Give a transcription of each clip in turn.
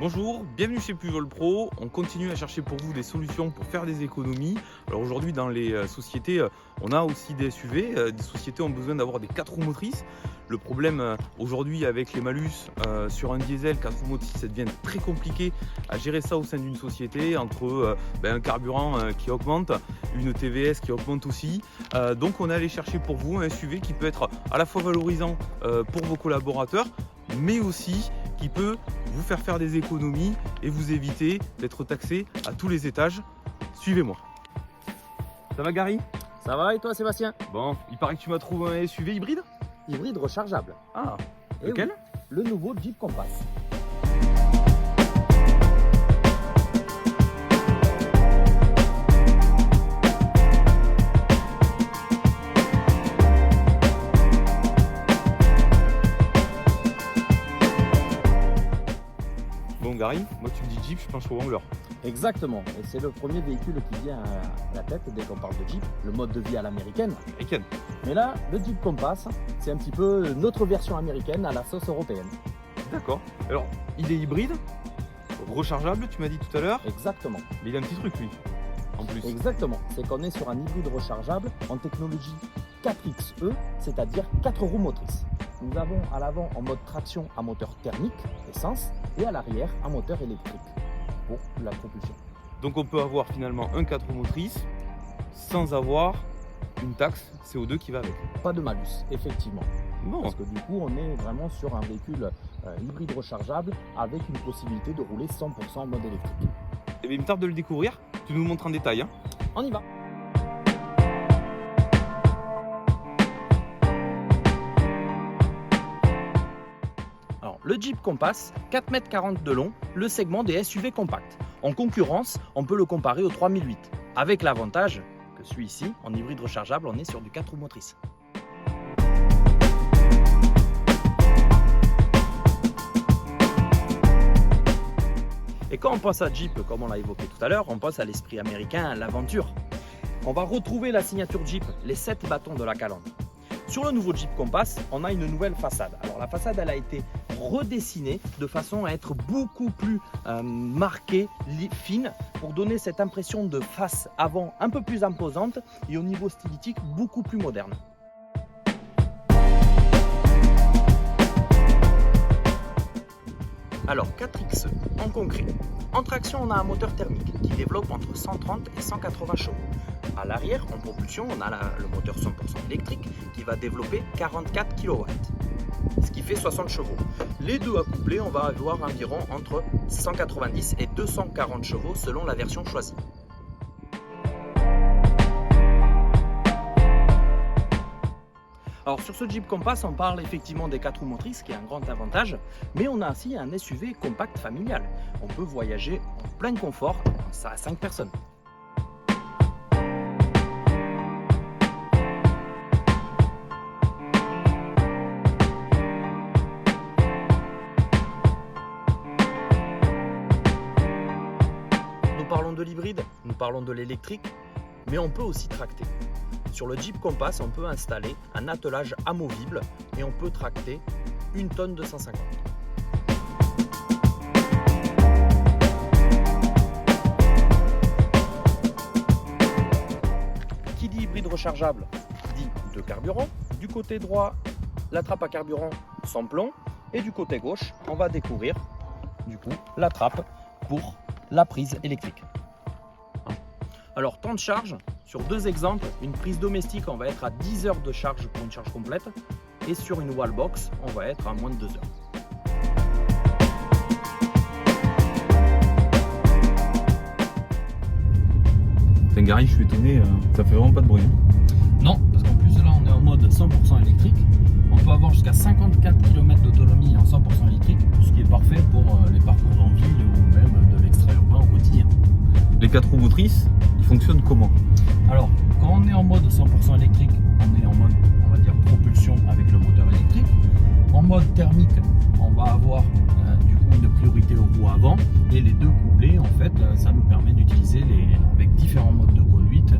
Bonjour, bienvenue chez Puvol Pro. On continue à chercher pour vous des solutions pour faire des économies. Alors aujourd'hui dans les sociétés, on a aussi des SUV. Des sociétés ont besoin d'avoir des 4 roues motrices. Le problème aujourd'hui avec les malus sur un diesel 4 roues motrices, ça devient très compliqué à gérer ça au sein d'une société entre un carburant qui augmente, une TVS qui augmente aussi. Donc on est allé chercher pour vous un SUV qui peut être à la fois valorisant pour vos collaborateurs, mais aussi qui peut vous faire des économies et vous éviter d'être taxé à tous les étages. Suivez-moi. Ça va Gary? Ça va et toi Sébastien? Bon, il paraît que tu m'as trouvé un SUV hybride? Hybride rechargeable. Ah, Et lequel? oui, le nouveau Jeep Compass. Bon Gary, moi tu me dis Jeep, je pense au Wrangler. Exactement, et c'est le premier véhicule qui vient à la tête dès qu'on parle de Jeep, le mode de vie à l'américaine. Américaine. Mais là, le Jeep Compass, c'est un petit peu notre version américaine à la sauce européenne. D'accord. Alors, il est hybride, rechargeable, tu m'as dit tout à l'heure, Exactement, mais il a un petit truc lui, en plus. exactement. C'est qu'on est sur un hybride rechargeable en technologie 4XE, c'est-à-dire 4 roues motrices. Nous avons à l'avant en mode traction à moteur thermique, essence, et à l'arrière un moteur électrique pour la propulsion. Donc on peut avoir finalement un 4 roues motrices sans avoir une taxe CO2 qui va avec. Pas de malus, effectivement. Bon, Parce que du coup, on est vraiment sur un véhicule hybride rechargeable avec une possibilité de rouler 100% en mode électrique. eh bien, il me tarde de le découvrir. Tu nous montres en détail. Hein. On y va! Alors, le Jeep Compass, 4,40 m de long, le segment des SUV compacts. En concurrence, on peut le comparer au 3008, avec l'avantage que celui-ci, en hybride rechargeable, on est sur du 4 roues motrices. Et quand on pense à Jeep, comme on l'a évoqué tout à l'heure, on pense à l'esprit américain, à l'aventure. On va retrouver la signature Jeep, les 7 bâtons de la calandre. Sur le nouveau Jeep Compass, on a une nouvelle façade. Alors la façade, elle a été redessinée de façon à être beaucoup plus marquée, fine, pour donner cette impression de face avant un peu plus imposante et au niveau stylistique beaucoup plus moderne. Alors 4XE en concret. En traction, on a un moteur thermique qui développe entre 130 et 180 chevaux. À l'arrière, en propulsion, on a le moteur 100% électrique qui va développer 44 kW, ce qui fait 60 chevaux. Les deux à coupler, on va avoir environ entre 190 et 240 chevaux selon la version choisie. Alors sur ce Jeep Compass, on parle effectivement des 4 roues motrices, qui est un grand avantage, mais on a aussi un SUV compact familial. On peut voyager en plein confort, ça à 5 personnes. Nous parlons de l'hybride, nous parlons de l'électrique, mais on peut aussi tracter. Sur le Jeep Compass, on peut installer un attelage amovible et on peut tracter 1 tonne 250. Qui dit hybride rechargeable dit de carburant. Du côté droit, la trappe à carburant sans plomb et du côté gauche, on va découvrir du coup la trappe pour la prise électrique. Alors temps de charge, sur 2 exemples, une prise domestique on va être à 10 heures de charge pour une charge complète et sur une wallbox on va être à moins de 2 heures. Gary, je suis étonné, ça fait vraiment pas de bruit. Non, parce qu'en plus là on est en mode 100% électrique, on peut avoir jusqu'à 54 km d'autonomie en 100% électrique, ce qui est parfait pour les parcours en ville ou même de l'extra-urbain au quotidien. Les 4 roues motrices, ils fonctionnent comment? Alors, quand on est en mode 100% électrique, on est en mode, on va dire, propulsion avec le moteur électrique. En mode thermique, on va avoir du coup une priorité aux roues avant. Et les deux couplés, en fait, ça nous permet d'utiliser avec différents modes de conduite,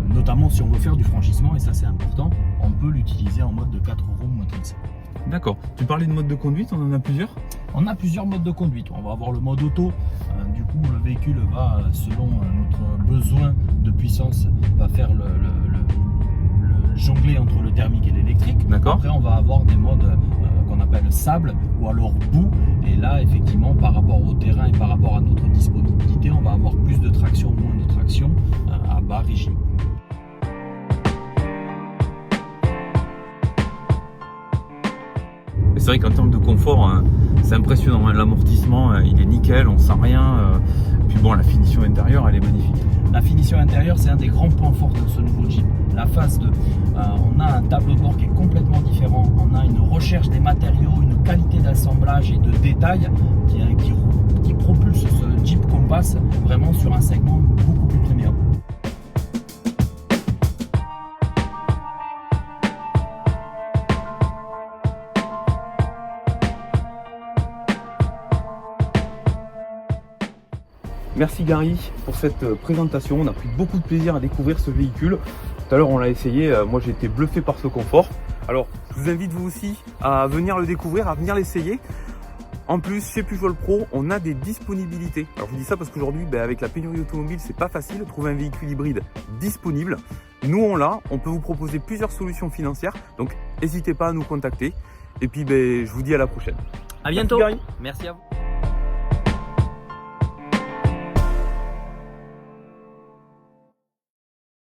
notamment si on veut faire du franchissement, et ça c'est important, on peut l'utiliser en mode de 4 roues motrices. D'accord. Tu parlais de mode de conduite, on en a plusieurs? On a plusieurs modes de conduite. On va avoir le mode auto. Du coup, le véhicule va, selon notre besoin de puissance, va faire le jongler entre le thermique et l'électrique. D'accord. Après, on va avoir des modes qu'on appelle sable ou alors boue. Et là, effectivement, par rapport au terrain et par rapport à notre disponibilité, on va avoir plus de traction, moins de traction à bas régime. C'est vrai qu'en termes de confort, c'est impressionnant. L'amortissement, il est nickel, on sent rien. Puis bon, la finition intérieure, elle est magnifique. La finition intérieure, c'est un des grands points forts de ce nouveau Jeep. La phase 2, on a un tableau de bord qui est complètement différent. On a une recherche des matériaux, une qualité d'assemblage et de détail qui propulse ce Jeep Compass vraiment sur un segment beaucoup plus premium. Merci Gary pour cette présentation, on a pris beaucoup de plaisir à découvrir ce véhicule. Tout à l'heure on l'a essayé, moi j'ai été bluffé par ce confort. Alors je vous invite vous aussi à venir le découvrir, à venir l'essayer. En plus chez Pujol Pro on a des disponibilités. Alors je vous dis ça parce qu'aujourd'hui avec la pénurie automobile c'est pas facile de trouver un véhicule hybride disponible. Nous on l'a, on peut vous proposer plusieurs solutions financières, donc n'hésitez pas à nous contacter. Et puis je vous dis à la prochaine. À bientôt. Merci, Gary. Merci à vous.